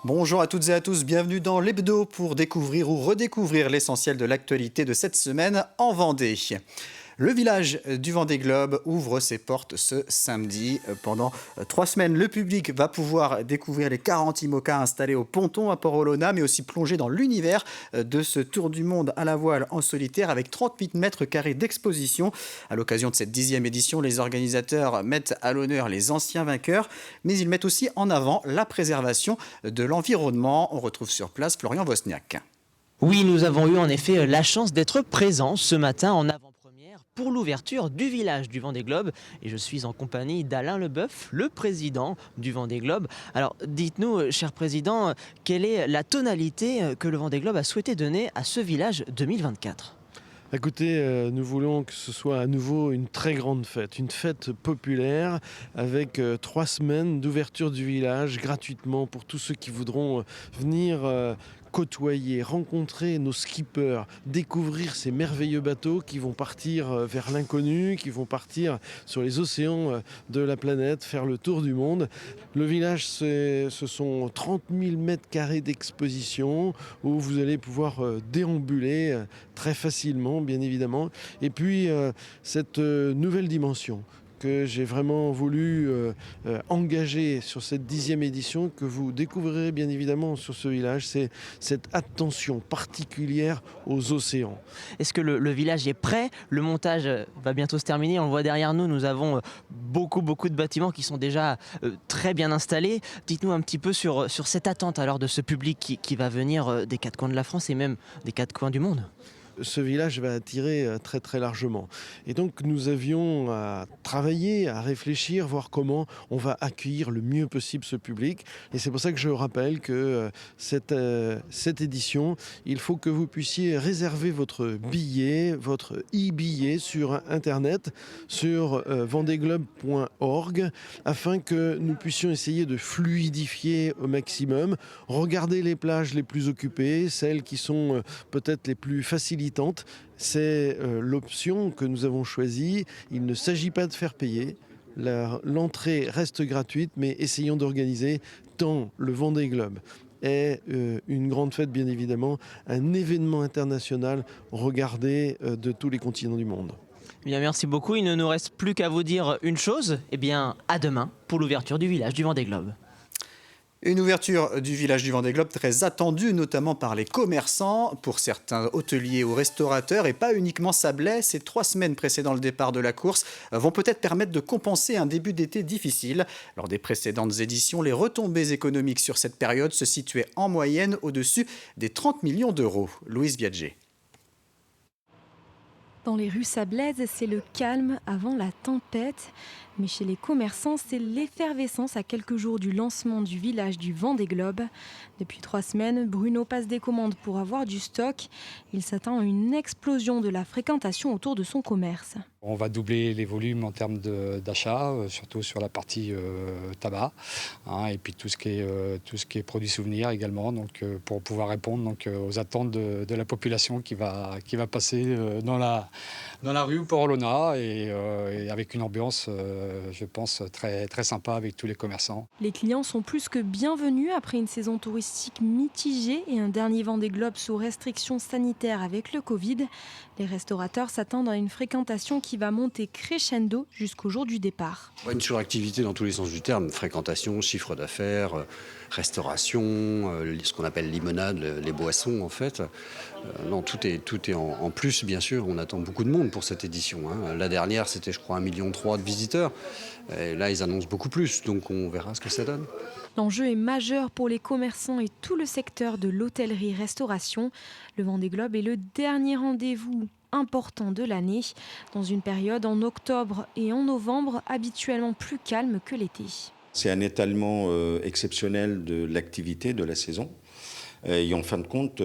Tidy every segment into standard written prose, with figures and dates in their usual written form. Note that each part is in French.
Bonjour à toutes et à tous, bienvenue dans l'Hebdo pour découvrir ou redécouvrir l'essentiel de l'actualité de cette semaine en Vendée. Le village du Vendée Globe ouvre ses portes ce samedi. Pendant 3 semaines, le public va pouvoir découvrir les 40 IMOCA installés au ponton à Port-Olona, mais aussi plonger dans l'univers de ce tour du monde à la voile en solitaire avec 38 mètres carrés d'exposition. À l'occasion de cette 10e édition, les organisateurs mettent à l'honneur les anciens vainqueurs, mais ils mettent aussi en avant la préservation de l'environnement. On retrouve sur place Florian Wozniak. Oui, nous avons eu en effet la chance d'être présents ce matin en avant-première pour l'ouverture du village du Vendée Globe. Et je suis en compagnie d'Alain Leboeuf, le président du Vendée Globe. Alors dites-nous, cher président, quelle est la tonalité que le Vendée Globe a souhaité donner à ce village 2024 ? Écoutez, nous voulons que ce soit à nouveau une très grande fête, une fête populaire avec 3 semaines d'ouverture du village gratuitement pour tous ceux qui voudront venir côtoyer, rencontrer nos skippers, découvrir ces merveilleux bateaux qui vont partir vers l'inconnu, qui vont partir sur les océans de la planète, faire le tour du monde. Le village, ce sont 30 000 mètres carrés d'exposition où vous allez pouvoir déambuler très facilement, bien évidemment. Et puis, cette nouvelle dimension que j'ai vraiment voulu engager sur cette 10e édition, que vous découvrirez bien évidemment sur ce village, c'est cette attention particulière aux océans. Est-ce que le village est prêt ? Le montage va bientôt se terminer. On le voit derrière nous, nous avons beaucoup de bâtiments qui sont déjà très bien installés. Dites-nous un petit peu sur cette attente alors de ce public qui va venir des 4 coins de la France et même des 4 coins du monde. Ce village va attirer très largement. Et donc nous avions à travailler, à réfléchir, voir comment on va accueillir le mieux possible ce public. Et c'est pour ça que je rappelle que cette édition, il faut que vous puissiez réserver votre billet, votre e-billet sur Internet, sur vendeglobe.org, afin que nous puissions essayer de fluidifier au maximum, regarder les plages les plus occupées, celles qui sont peut-être les plus facilitées. C'est l'option que nous avons choisie. Il ne s'agit pas de faire payer. L'entrée reste gratuite, mais essayons d'organiser tant le Vendée Globe est une grande fête, bien évidemment, un événement international regardé de tous les continents du monde. Bien, merci beaucoup. Il ne nous reste plus qu'à vous dire une chose. Eh bien, à demain pour l'ouverture du village du Vendée Globe. Une ouverture du village du Vendée Globe très attendue, notamment par les commerçants, pour certains hôteliers ou restaurateurs, et pas uniquement sablais. Ces 3 semaines précédant le départ de la course vont peut-être permettre de compenser un début d'été difficile. Lors des précédentes éditions, les retombées économiques sur cette période se situaient en moyenne au-dessus des 30 millions d'euros. Louise Biagé. Dans les rues sablaises, c'est le calme avant la tempête. Mais chez les commerçants, c'est l'effervescence à quelques jours du lancement du village du Vendée Globe. Depuis 3 semaines, Bruno passe des commandes pour avoir du stock. Il s'attend à une explosion de la fréquentation autour de son commerce. On va doubler les volumes en termes d'achat, surtout sur la partie tabac, et puis tout ce qui est produits souvenirs également, donc, pour pouvoir répondre aux attentes de la population qui va passer dans la rue Port-Olona et avec une ambiance, je pense, très sympa avec tous les commerçants. Les clients sont plus que bienvenus après une saison touristique mitigée et un dernier Vendée Globe sous restrictions sanitaires avec le Covid. Les restaurateurs s'attendent à une fréquentation qui va monter crescendo jusqu'au jour du départ. Une suractivité dans tous les sens du terme, fréquentation, chiffre d'affaires, restauration, ce qu'on appelle limonade, les boissons en fait. Non, tout est en plus, bien sûr. On attend beaucoup de monde pour cette édition. La dernière, c'était je crois 1,3 million de visiteurs. Et là, ils annoncent beaucoup plus, donc on verra ce que ça donne. L'enjeu est majeur pour les commerçants et tout le secteur de l'hôtellerie-restauration. Le Vendée Globe est le dernier rendez-vous important de l'année, dans une période en octobre et en novembre habituellement plus calme que l'été. C'est un étalement exceptionnel de l'activité de la saison. Et en fin de compte,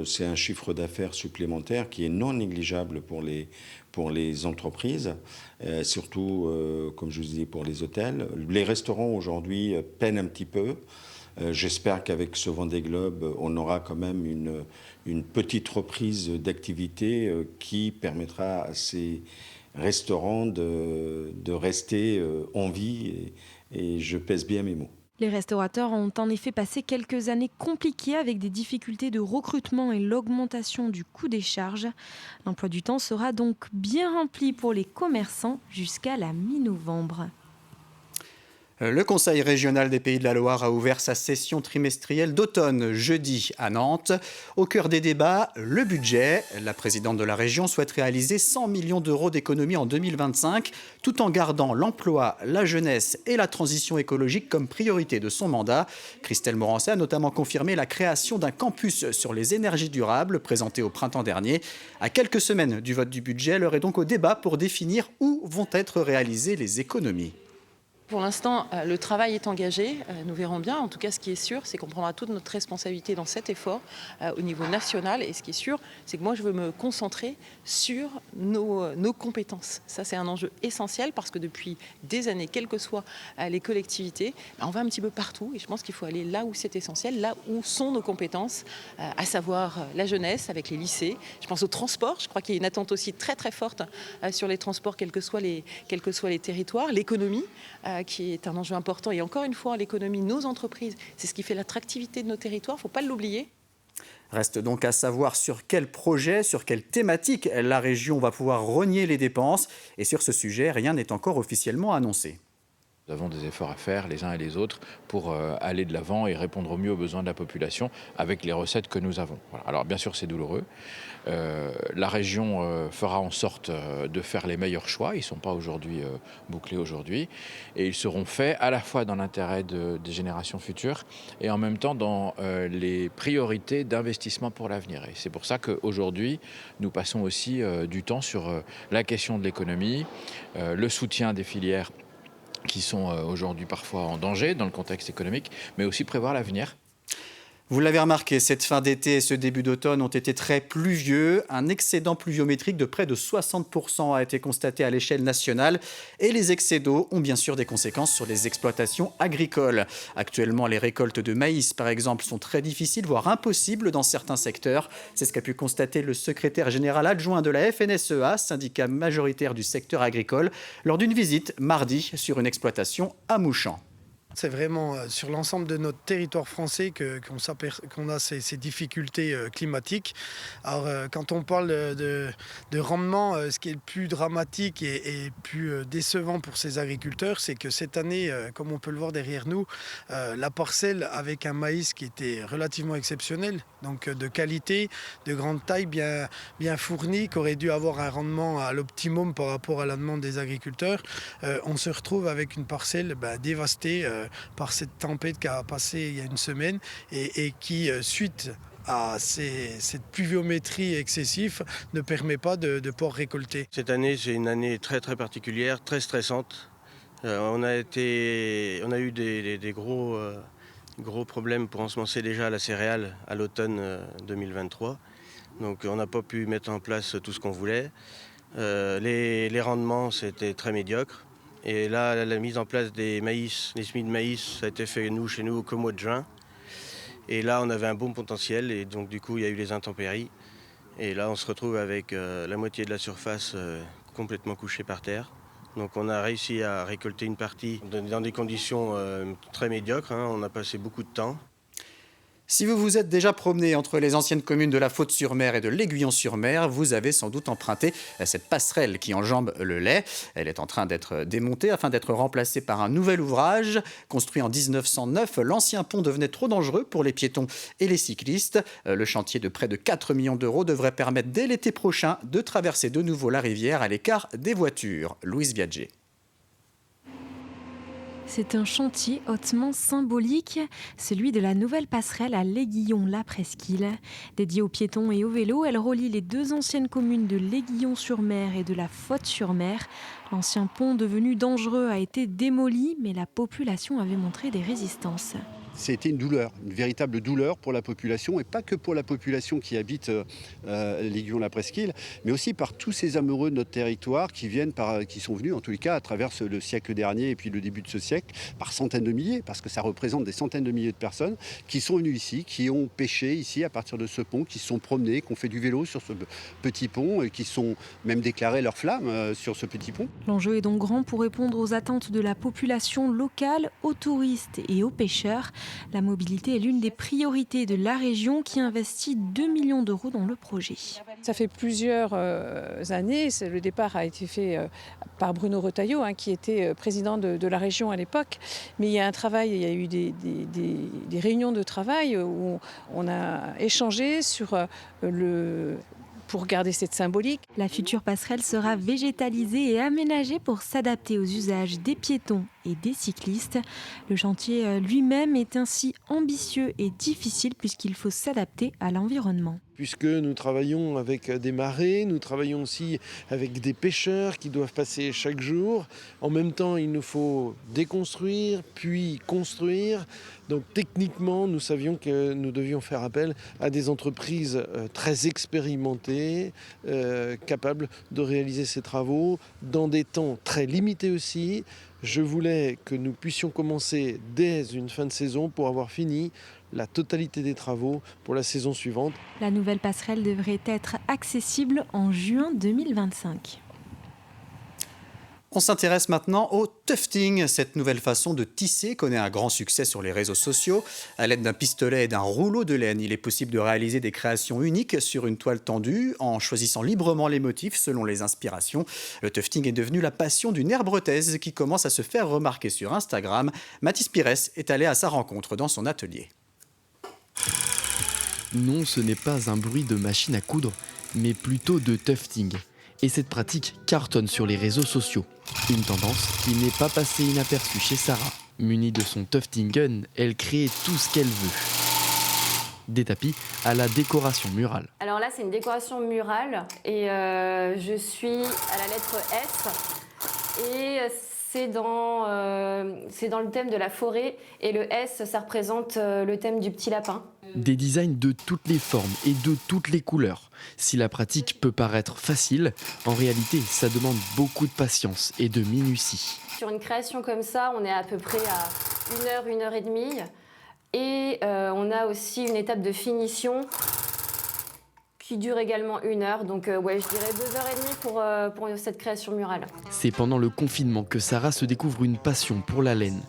c'est un chiffre d'affaires supplémentaire qui est non négligeable pour les entreprises, surtout, comme je vous disais, pour les hôtels. Les restaurants aujourd'hui peinent un petit peu. J'espère qu'avec ce Vendée Globe, on aura quand même une petite reprise d'activité qui permettra à ces restaurants de rester en vie, et je pèse bien mes mots. Les restaurateurs ont en effet passé quelques années compliquées avec des difficultés de recrutement et l'augmentation du coût des charges. L'emploi du temps sera donc bien rempli pour les commerçants jusqu'à la mi-novembre. Le Conseil régional des Pays de la Loire a ouvert sa session trimestrielle d'automne jeudi à Nantes. Au cœur des débats, le budget. La présidente de la région souhaite réaliser 100 millions d'euros d'économies en 2025, tout en gardant l'emploi, la jeunesse et la transition écologique comme priorité de son mandat. Christelle Morancet a notamment confirmé la création d'un campus sur les énergies durables, présenté au printemps dernier. À quelques semaines du vote du budget, l'heure est donc au débat pour définir où vont être réalisées les économies. Pour l'instant, le travail est engagé. Nous verrons bien. En tout cas, ce qui est sûr, c'est qu'on prendra toute notre responsabilité dans cet effort au niveau national. Et ce qui est sûr, c'est que moi, je veux me concentrer sur nos compétences. Ça, c'est un enjeu essentiel parce que depuis des années, quelles que soient les collectivités, on va un petit peu partout. Et je pense qu'il faut aller là où c'est essentiel, là où sont nos compétences, à savoir la jeunesse avec les lycées. Je pense au transport. Je crois qu'il y a une attente aussi très, très forte sur les transports, quels que soient les territoires. L'économie, qui est un enjeu important. Et encore une fois, l'économie, nos entreprises, c'est ce qui fait l'attractivité de nos territoires. Il ne faut pas l'oublier. Reste donc à savoir sur quel projet, sur quelle thématique la région va pouvoir rogner les dépenses. Et sur ce sujet, rien n'est encore officiellement annoncé. Nous avons des efforts à faire les uns et les autres pour aller de l'avant et répondre au mieux aux besoins de la population avec les recettes que nous avons. Voilà. Alors bien sûr c'est douloureux. La région fera en sorte de faire les meilleurs choix. Ils ne sont pas aujourd'hui bouclés aujourd'hui. Et ils seront faits à la fois dans l'intérêt des générations futures et en même temps dans les priorités d'investissement pour l'avenir. Et c'est pour ça qu'aujourd'hui nous passons aussi du temps sur la question de l'économie, le soutien des filières qui sont aujourd'hui parfois en danger dans le contexte économique, mais aussi prévoir l'avenir. Vous l'avez remarqué, cette fin d'été et ce début d'automne ont été très pluvieux. Un excédent pluviométrique de près de 60% a été constaté à l'échelle nationale. Et les excès d'eau ont bien sûr des conséquences sur les exploitations agricoles. Actuellement, les récoltes de maïs, par exemple, sont très difficiles, voire impossibles dans certains secteurs. C'est ce qu'a pu constater le secrétaire général adjoint de la FNSEA, syndicat majoritaire du secteur agricole, lors d'une visite mardi sur une exploitation à Mouchamps. C'est vraiment sur l'ensemble de notre territoire français qu'on a ces difficultés climatiques. Alors, quand on parle de rendement, ce qui est le plus dramatique et plus décevant pour ces agriculteurs, c'est que cette année, comme on peut le voir derrière nous, la parcelle avec un maïs qui était relativement exceptionnel, donc de qualité, de grande taille, bien fourni, qui aurait dû avoir un rendement à l'optimum par rapport à la demande des agriculteurs, on se retrouve avec une parcelle dévastée par cette tempête qui a passé il y a une semaine et qui, suite à cette pluviométrie excessive, ne permet pas de pouvoir récolter. Cette année, c'est une année très très particulière, très stressante. On a eu des gros problèmes pour ensemencer déjà la céréale à l'automne 2023. Donc on n'a pas pu mettre en place tout ce qu'on voulait. Les rendements, c'était très médiocre. Et là, la mise en place des maïs, les semis de maïs, ça a été fait chez nous qu'au mois de juin. Et là, on avait un bon potentiel et donc du coup, il y a eu les intempéries. Et là, on se retrouve avec la moitié de la surface complètement couchée par terre. Donc on a réussi à récolter une partie dans des conditions très médiocres. On a passé beaucoup de temps. Si vous vous êtes déjà promené entre les anciennes communes de la Faute-sur-Mer et de l'Aiguillon-sur-Mer, vous avez sans doute emprunté cette passerelle qui enjambe le Lay. Elle est en train d'être démontée afin d'être remplacée par un nouvel ouvrage. Construit en 1909, l'ancien pont devenait trop dangereux pour les piétons et les cyclistes. Le chantier de près de 4 millions d'euros devrait permettre dès l'été prochain de traverser de nouveau la rivière à l'écart des voitures. Louise Viadger. C'est un chantier hautement symbolique, celui de la nouvelle passerelle à l'Aiguillon-la-Presqu'île. Dédiée aux piétons et aux vélos, elle relie les deux anciennes communes de l'Aiguillon-sur-Mer et de la Faute-sur-Mer. L'ancien pont devenu dangereux a été démoli, mais la population avait montré des résistances. c'était une douleur, une véritable douleur pour la population, et pas que pour la population qui habite l'Aiguillon-la-Presqu'île, mais aussi par tous ces amoureux de notre territoire qui sont venus, en tous les cas, à travers le siècle dernier et puis le début de ce siècle, par centaines de milliers, parce que ça représente des centaines de milliers de personnes qui sont venues ici, qui ont pêché ici à partir de ce pont, qui se sont promenés, qui ont fait du vélo sur ce petit pont, et qui sont même déclaré leur flamme sur ce petit pont. L'enjeu est donc grand pour répondre aux attentes de la population locale, aux touristes et aux pêcheurs. La mobilité est l'une des priorités de la région qui investit 2 millions d'euros dans le projet. Ça fait plusieurs années, le départ a été fait par Bruno Retailleau, qui était président de la région à l'époque. Mais il y a un travail, il y a eu des réunions de travail où on a échangé sur pour garder cette symbolique. La future passerelle sera végétalisée et aménagée pour s'adapter aux usages des piétons et des cyclistes. Le chantier lui-même est ainsi ambitieux et difficile puisqu'il faut s'adapter à l'environnement. Puisque nous travaillons avec des marées, nous travaillons aussi avec des pêcheurs qui doivent passer chaque jour. En même temps, il nous faut déconstruire, puis construire. Donc techniquement, nous savions que nous devions faire appel à des entreprises très expérimentées, capables de réaliser ces travaux dans des temps très limités aussi. Je voulais que nous puissions commencer dès une fin de saison pour avoir fini la totalité des travaux pour la saison suivante. La nouvelle passerelle devrait être accessible en juin 2025. On s'intéresse maintenant au tufting. Cette nouvelle façon de tisser connaît un grand succès sur les réseaux sociaux. À l'aide d'un pistolet et d'un rouleau de laine, il est possible de réaliser des créations uniques sur une toile tendue en choisissant librement les motifs selon les inspirations. Le tufting est devenu la passion d'une Herbrettaise qui commence à se faire remarquer sur Instagram. Mathis Pires est allé à sa rencontre dans son atelier. Non, ce n'est pas un bruit de machine à coudre, mais plutôt de tufting. Et cette pratique cartonne sur les réseaux sociaux. Une tendance qui n'est pas passée inaperçue chez Sarah. Munie de son tufting gun, elle crée tout ce qu'elle veut. Des tapis à la décoration murale. Alors là, c'est une décoration murale et je suis à la lettre S. Et c'est dans le thème de la forêt. Et le S, ça représente le thème du petit lapin. Des designs de toutes les formes et de toutes les couleurs. Si la pratique peut paraître facile, en réalité, ça demande beaucoup de patience et de minutie. Sur une création comme ça, on est à peu près à 1 heure et demie. Et on a aussi une étape de finition qui dure également 1 heure. Donc je dirais 2 heures et demie pour cette création murale. C'est pendant le confinement que Sarah se découvre une passion pour la laine.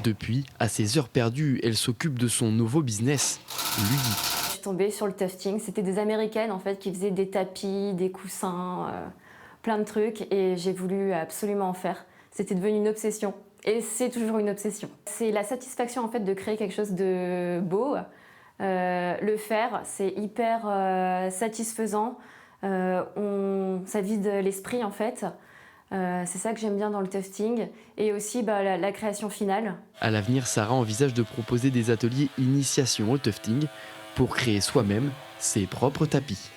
Depuis, à ses heures perdues, elle s'occupe de son nouveau business, ludique. Je suis tombée sur le tufting. C'était des Américaines en fait qui faisaient des tapis, des coussins, plein de trucs. Et j'ai voulu absolument en faire. C'était devenu une obsession. Et c'est toujours une obsession. C'est la satisfaction en fait de créer quelque chose de beau. Le faire, c'est hyper satisfaisant. Ça vide l'esprit en fait. C'est ça que j'aime bien dans le tufting. Et aussi la création finale. À l'avenir, Sarah envisage de proposer des ateliers initiation au tufting pour créer soi-même ses propres tapis.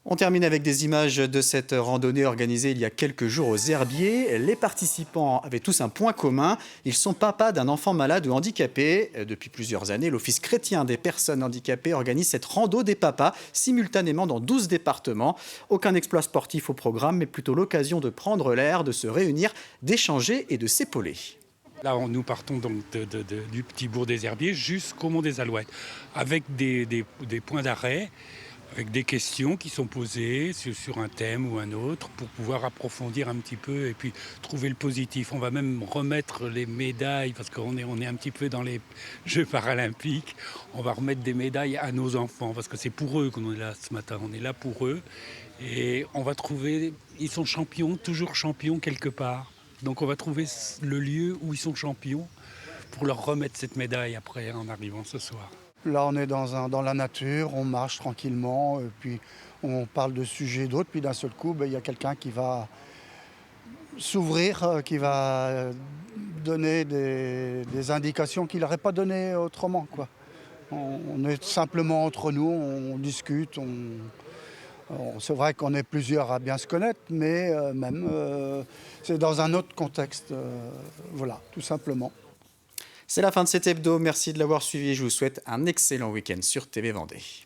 On termine avec des images de cette randonnée organisée il y a quelques jours aux Herbiers. Les participants avaient tous un point commun. Ils sont papas d'un enfant malade ou handicapé. Depuis plusieurs années, l'Office chrétien des personnes handicapées organise cette rando des papas simultanément dans 12 départements. Aucun exploit sportif au programme, mais plutôt l'occasion de prendre l'air, de se réunir, d'échanger et de s'épauler. Là, nous partons donc du petit bourg des Herbiers jusqu'au Mont des Alouettes, avec des points d'arrêt, avec des questions qui sont posées sur un thème ou un autre pour pouvoir approfondir un petit peu et puis trouver le positif. On va même remettre les médailles parce qu'on est un petit peu dans les Jeux paralympiques. On va remettre des médailles à nos enfants parce que c'est pour eux qu'on est là ce matin. On est là pour eux et on va trouver, ils sont champions, toujours champions quelque part. Donc on va trouver le lieu où ils sont champions pour leur remettre cette médaille après en arrivant ce soir. Là, on est dans la nature, on marche tranquillement, puis on parle de sujets d'autres, puis d'un seul coup, il y a quelqu'un qui va s'ouvrir, qui va donner des indications qu'il n'aurait pas données autrement, quoi. On est simplement entre nous, on discute, c'est vrai qu'on est plusieurs à bien se connaître, mais c'est dans un autre contexte, voilà, tout simplement. C'est la fin de cet hebdo. Merci de l'avoir suivi. Je vous souhaite un excellent week-end sur TV Vendée.